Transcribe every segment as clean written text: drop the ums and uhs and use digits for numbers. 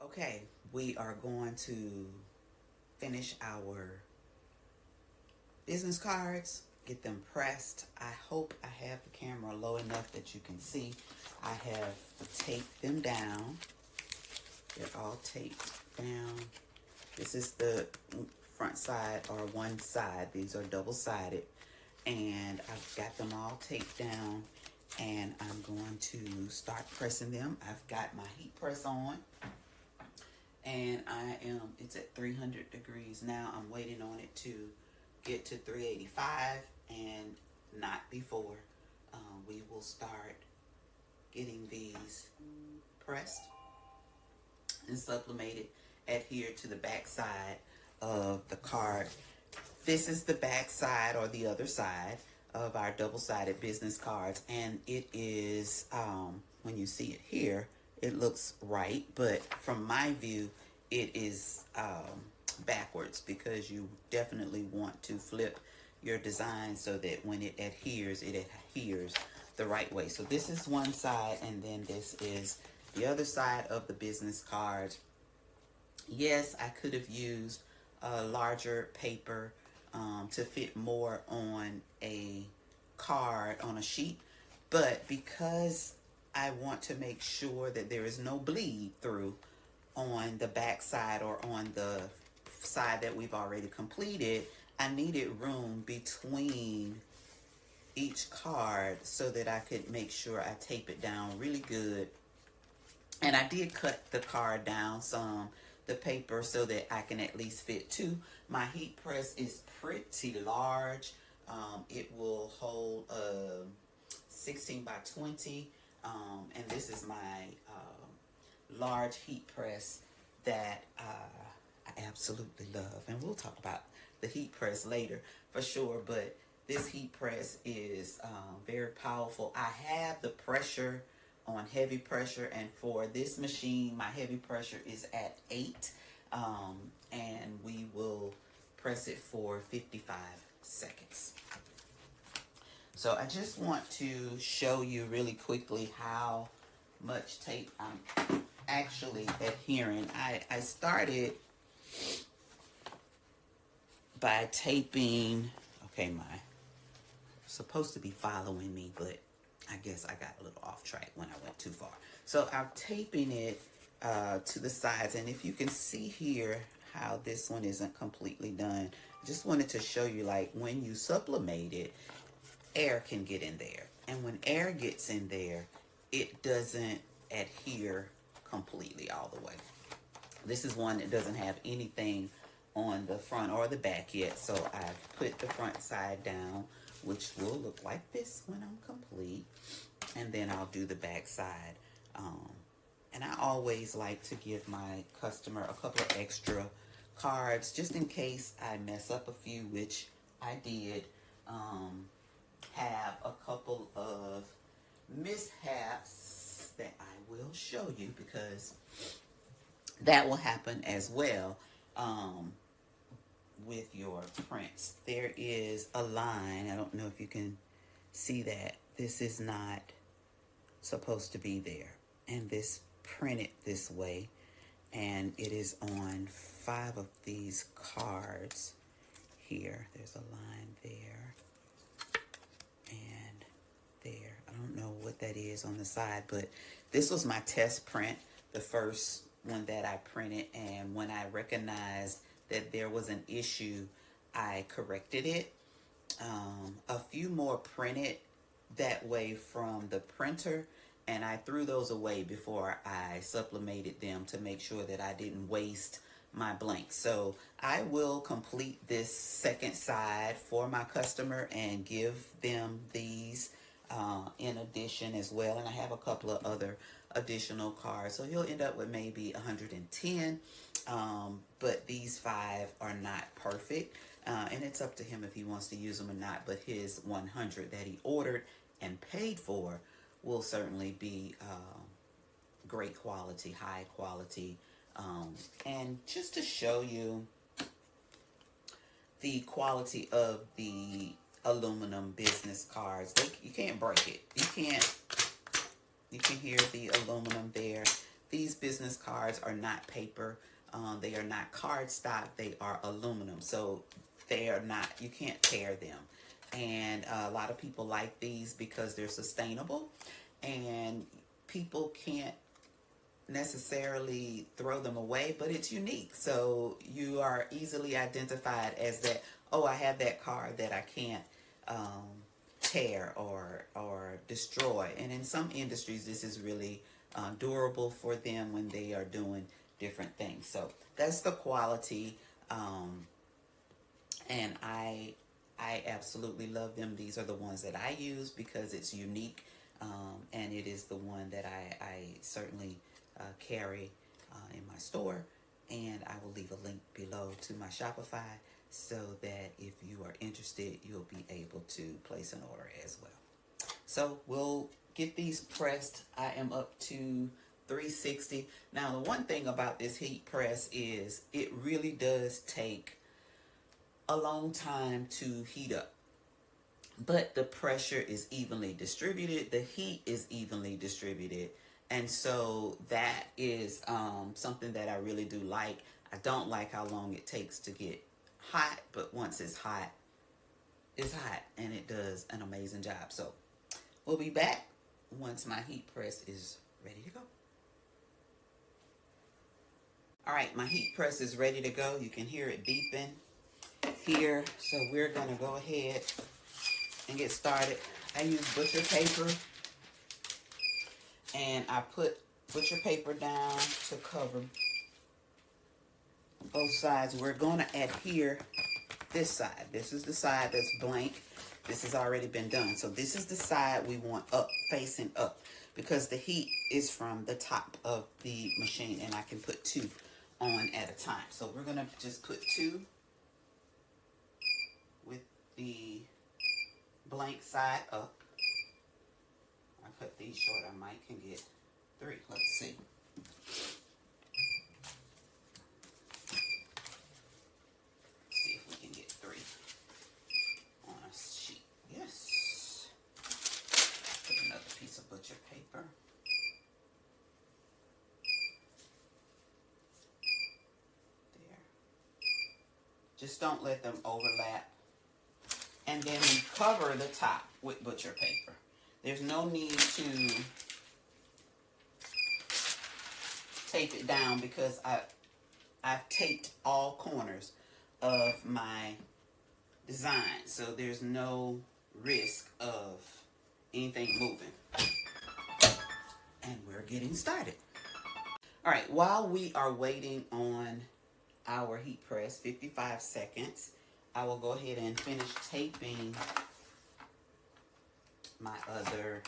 Okay, we are going to finish our business cards, get them pressed. I hope I have the camera low enough that you can see. I have taped them down. They're all taped down. This is the front side or one side. These are double-sided. And I've got them all taped down. And I'm going to start pressing them. I've got my heat press on. And it's at 300 degrees now. I'm waiting on it to get to 385 and not before. We will start getting these pressed and sublimated, adhered to the back side of the card. This is the back side or the other side of our double-sided business cards, and it is, when you see it here, it looks right, but from my view, it is backwards, because you definitely want to flip your design so that when it adheres the right way. So this is one side, and then this is the other side of the business card. Yes, I could have used a larger paper to fit more on a card, on a sheet, but because I want to make sure that there is no bleed through on the back side or on the side that we've already completed, I needed room between each card so that I could make sure I tape it down really good. And I did cut the card down some, the paper, so that I can at least fit two. My heat press is pretty large. It will hold 16 by 20. And this is my large heat press that I absolutely love. And we'll talk about the heat press later for sure. But this heat press is very powerful. I have the pressure on heavy pressure, and for this machine my heavy pressure is at 8, and we will press it for 55 seconds. So I just want to show you really quickly how much tape I'm actually adhering. I started by taping, okay, my supposed to be following me, but I guess I got a little off track when I went too far. So I'm taping it to the sides, and if you can see here how this one isn't completely done, I just wanted to show you, like, when you sublimate it, air can get in there, and when air gets in there, it doesn't adhere completely all the way. This is one that doesn't have anything on the front or the back yet, so I've put the front side down, which will look like this when I'm complete, and then I'll do the back side. And I always like to give my customer a couple of extra cards just in case I mess up a few, which I did. Have a couple of mishaps that I will show you, because that will happen as well with your prints. There is a line, I don't know if you can see that. This is not supposed to be there, and this printed this way, and it is on 5 of these cards here. There's a line there and there. I don't know what that is on the side, but this was my test print, the first one that I printed, and when I recognized that there was an issue, I corrected it. A few more printed that way from the printer, and I threw those away before I sublimated them to make sure that I didn't waste my blank. So I will complete this second side for my customer and give them these in addition as well. And I have a couple of other additional cards, so he'll end up with maybe 110, but these 5 are not perfect, and it's up to him if he wants to use them or not. But his 100 that he ordered and paid for will certainly be great quality, high quality. And just to show you the quality of the aluminum business cards, you can't break it. You can hear the aluminum there. these business cards are not paper. They are not cardstock. They are aluminum. So they are not, you can't tear them. And a lot of people like these because they're sustainable, and people can't necessarily throw them away, but it's unique. So you are easily identified as that, oh, I have that card that I can't tear or destroy. And in some industries, this is really durable for them when they are doing different things. So that's the quality. And I absolutely love them. These are the ones that I use because it's unique, and it is the one that I certainly carry in my store. And I will leave a link below to my Shopify so that if you are interested, you'll be able to place an order as well. So we'll get these pressed. I am up to 360. Now, the one thing about this heat press is it really does take a long time to heat up, but the pressure is evenly distributed, the heat is evenly distributed, and so that is something that I really do like. I don't like how long it takes to get hot, but once it's hot, and it does an amazing job. So we'll be back once my heat press is ready to go. All right, my heat press is ready to go. You can hear it beeping here. So we're going to go ahead and get started. I use butcher paper, and I put butcher paper down to cover both sides. We're going to adhere this side. This is the side that's blank. This has already been done. So this is the side we want up, facing up, because the heat is from the top of the machine, and I can put 2 on at a time. So we're going to just put 2 with the blank side up. I cut these short. I might can get 3. Let's see. See if we can get 3 on a sheet. Yes. Put another piece of butcher paper. There. Just don't let them overlap. And then we cover the top with butcher paper. There's no need to tape it down because I've taped all corners of my design. So there's no risk of anything moving. And we're getting started. All right, while we are waiting on our heat press, 55 seconds, I will go ahead and finish taping my other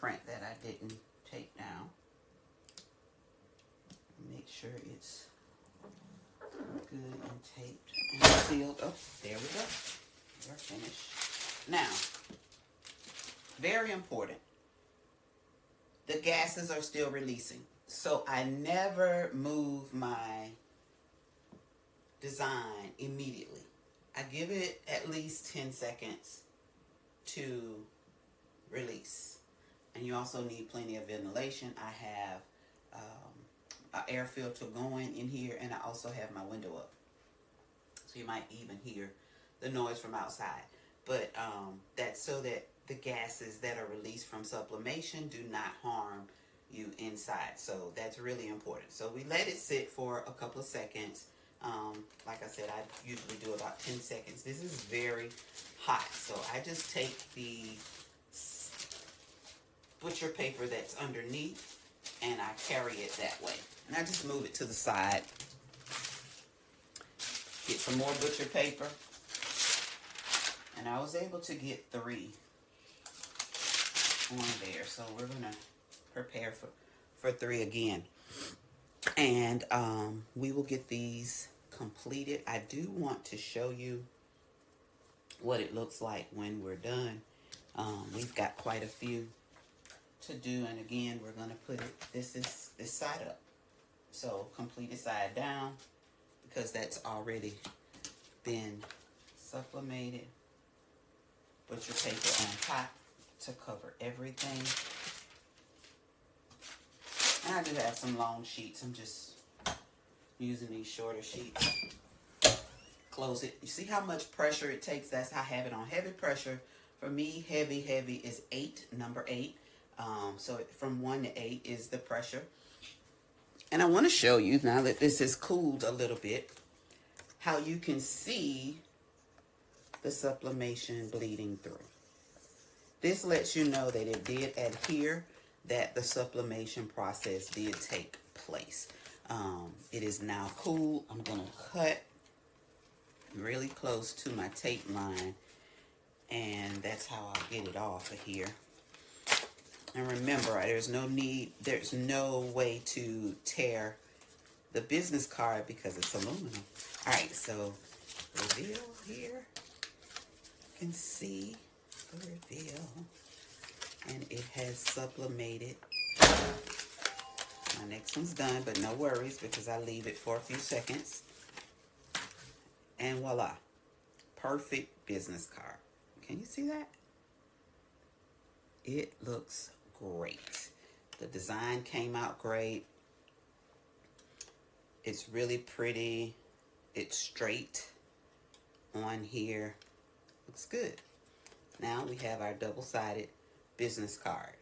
print that I didn't tape down. Make sure it's good and taped and sealed. Oh, there we go. We're finished. Now, very important. The gases are still releasing. So I never move my design immediately. I give it at least 10 seconds to release. And you also need plenty of ventilation. I have an air filter going in here, and I also have my window up. So you might even hear the noise from outside. But that's so that the gases that are released from sublimation do not harm you inside. So that's really important. So we let it sit for a couple of seconds. Like I said, I usually do about 10 seconds. This is very hot, so I just take the butcher paper that's underneath and I carry it that way. And I just move it to the side. Get some more butcher paper. And I was able to get 3 on there. So we're going to prepare for 3 again. And we will get these completed. I do want to show you what it looks like when we're done. We've got quite a few to do, and again, we're going to put it, this side up. So complete it side down, because that's already been sublimated. Put your paper on top to cover everything. And I do have some long sheets. I'm just using these shorter sheets. Close it. You see how much pressure it takes? That's how I have it on heavy pressure. For me, heavy is 8, number 8. So from 1 to 8 is the pressure. And I want to show you, now that this has cooled a little bit, how you can see the sublimation bleeding through. This lets you know that it did adhere, that the sublimation process did take place. It is now cool. I'm going to cut really close to my tape line, and that's how I'll get it off of here. And remember, there's no way to tear the business card because it's aluminum. All right, so reveal here. You can see the reveal, and it has sublimated. My next one's done, but no worries because I leave it for a few seconds. And voila, perfect business card. Can you see that? It looks great. The design came out great. It's really pretty. It's straight on here. Looks good. Now we have our double-sided business card.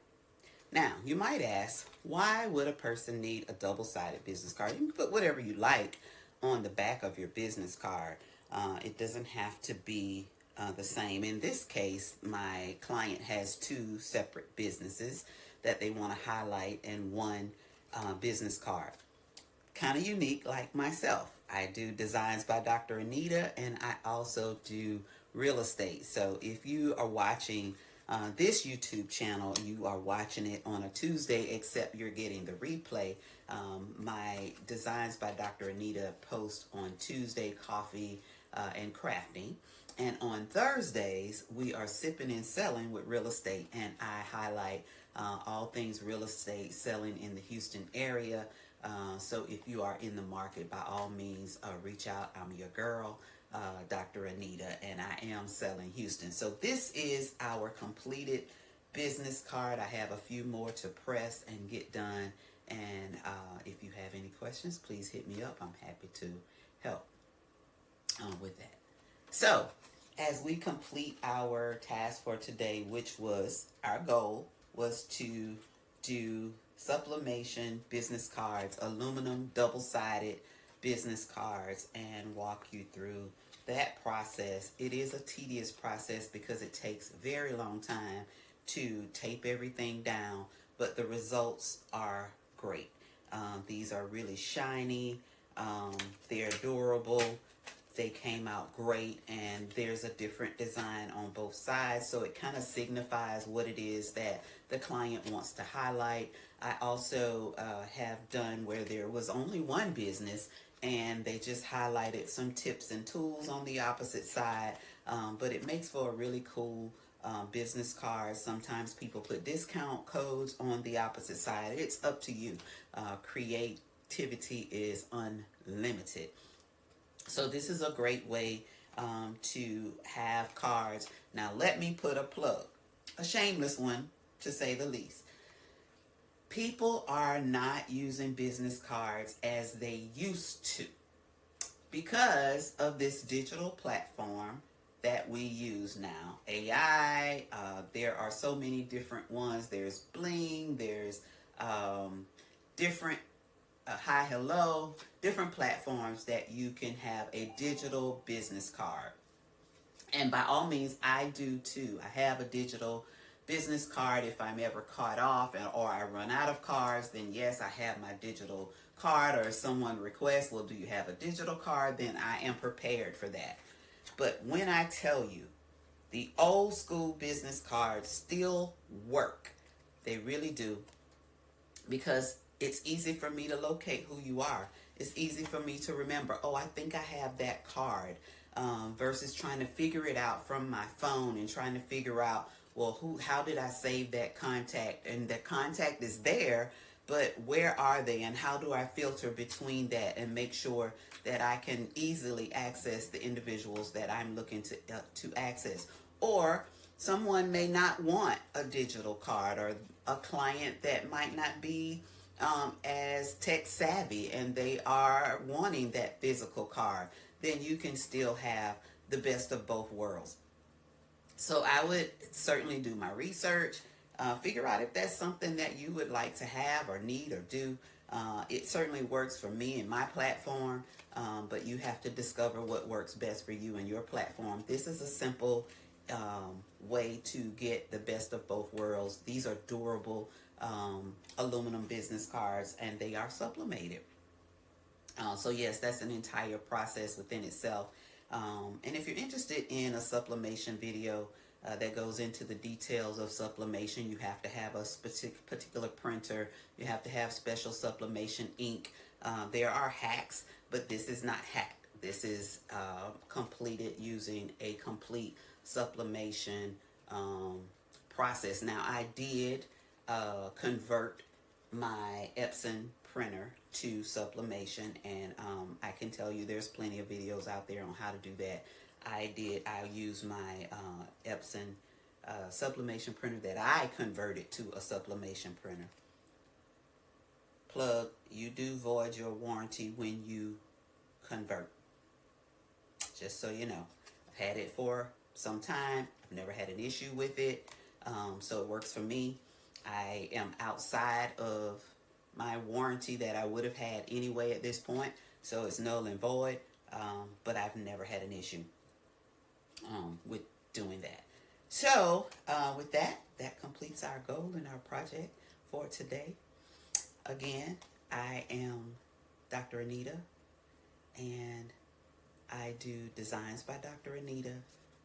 Now, you might ask, why would a person need a double-sided business card? You can put whatever you like on the back of your business card. It doesn't have to be the same. In this case, my client has 2 separate businesses that they want to highlight in one business card. Kind of unique, like myself. I do Designs by Dr. Anita, and I also do real estate. So if you are watching this YouTube channel, you are watching it on a Tuesday, except you're getting the replay. My Designs by Dr. Anita post on Tuesday, coffee and crafting. And on Thursdays, we are sipping and selling with real estate, and I highlight all things real estate selling in the Houston area. So if you are in the market, by all means, reach out. I'm your girl, Dr. Anita, and I am selling Houston. So this is our completed business card. I have a few more to press and get done. And if you have any questions, please hit me up. I'm happy to help with that. So as we complete our task for today, which was our goal, was to do sublimation business cards, aluminum double-sided business cards, and walk you through that process. It is a tedious process because it takes a very long time to tape everything down, but the results are great. These are really shiny. They're durable. They came out great, and there's a different design on both sides, so it kind of signifies what it is that the client wants to highlight. I also have done where there was only one business and they just highlighted some tips and tools on the opposite side, but it makes for a really cool business card. Sometimes people put discount codes on the opposite side. It's up to you. Creativity is unlimited. So this is a great way to have cards. Now let me put a plug, a shameless one to say the least. People are not using business cards as they used to because of this digital platform that we use now. AI, there are so many different ones. There's Bling, there's different Hi Hello, different platforms that you can have a digital business card. And by all means, I do too. I have a digital business card. If I'm ever caught off or I run out of cards, then yes, I have my digital card. Or if someone requests, well, do you have a digital card? Then I am prepared for that. But when I tell you, the old school business cards still work. They really do. Because it's easy for me to locate who you are. It's easy for me to remember, oh, I think I have that card, versus trying to figure it out from my phone and trying to figure out, well, how did I save that contact? And the contact is there, but where are they? And how do I filter between that and make sure that I can easily access the individuals that I'm looking to access? Or someone may not want a digital card, or a client that might not be as tech savvy and they are wanting that physical card, then you can still have the best of both worlds. So I would certainly do my research, figure out if that's something that you would like to have or need or do. It certainly works for me and my platform, but you have to discover what works best for you and your platform. This is a simple way to get the best of both worlds. These are durable aluminum business cards, and they are sublimated. So yes, that's an entire process within itself. And if you're interested in a sublimation video that goes into the details of sublimation, you have to have a particular printer. You have to have special sublimation ink. There are hacks, but this is not hacked. This is completed using a complete sublimation process. Now, I did convert my Epson printer to sublimation, and I can tell you there's plenty of videos out there on how to do that. I use my Epson sublimation printer that I converted to a sublimation printer. Plug, you do void your warranty when you convert. Just so you know. I've had it for some time. I've never had an issue with it. So it works for me. I am outside of my warranty that I would have had anyway at this point. So it's null and void. But I've never had an issue with doing that. So with that completes our goal and our project for today. Again, I am Dr. Anita, and I do designs by Dr. Anita,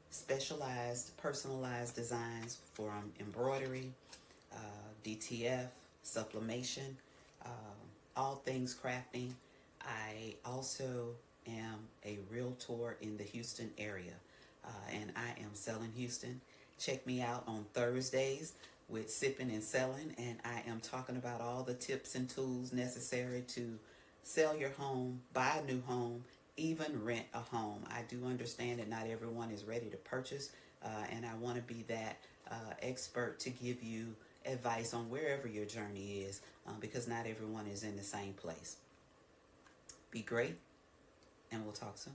specialized, personalized designs from embroidery, DTF, sublimation, all things crafting. I also am a realtor in the Houston area, and I am selling Houston. Check me out on Thursdays with Sipping and Selling, and I am talking about all the tips and tools necessary to sell your home, buy a new home, even rent a home. I do understand that not everyone is ready to purchase, and I want to be that expert to give you advice on wherever your journey is, because not everyone is in the same place. Be great, and we'll talk soon.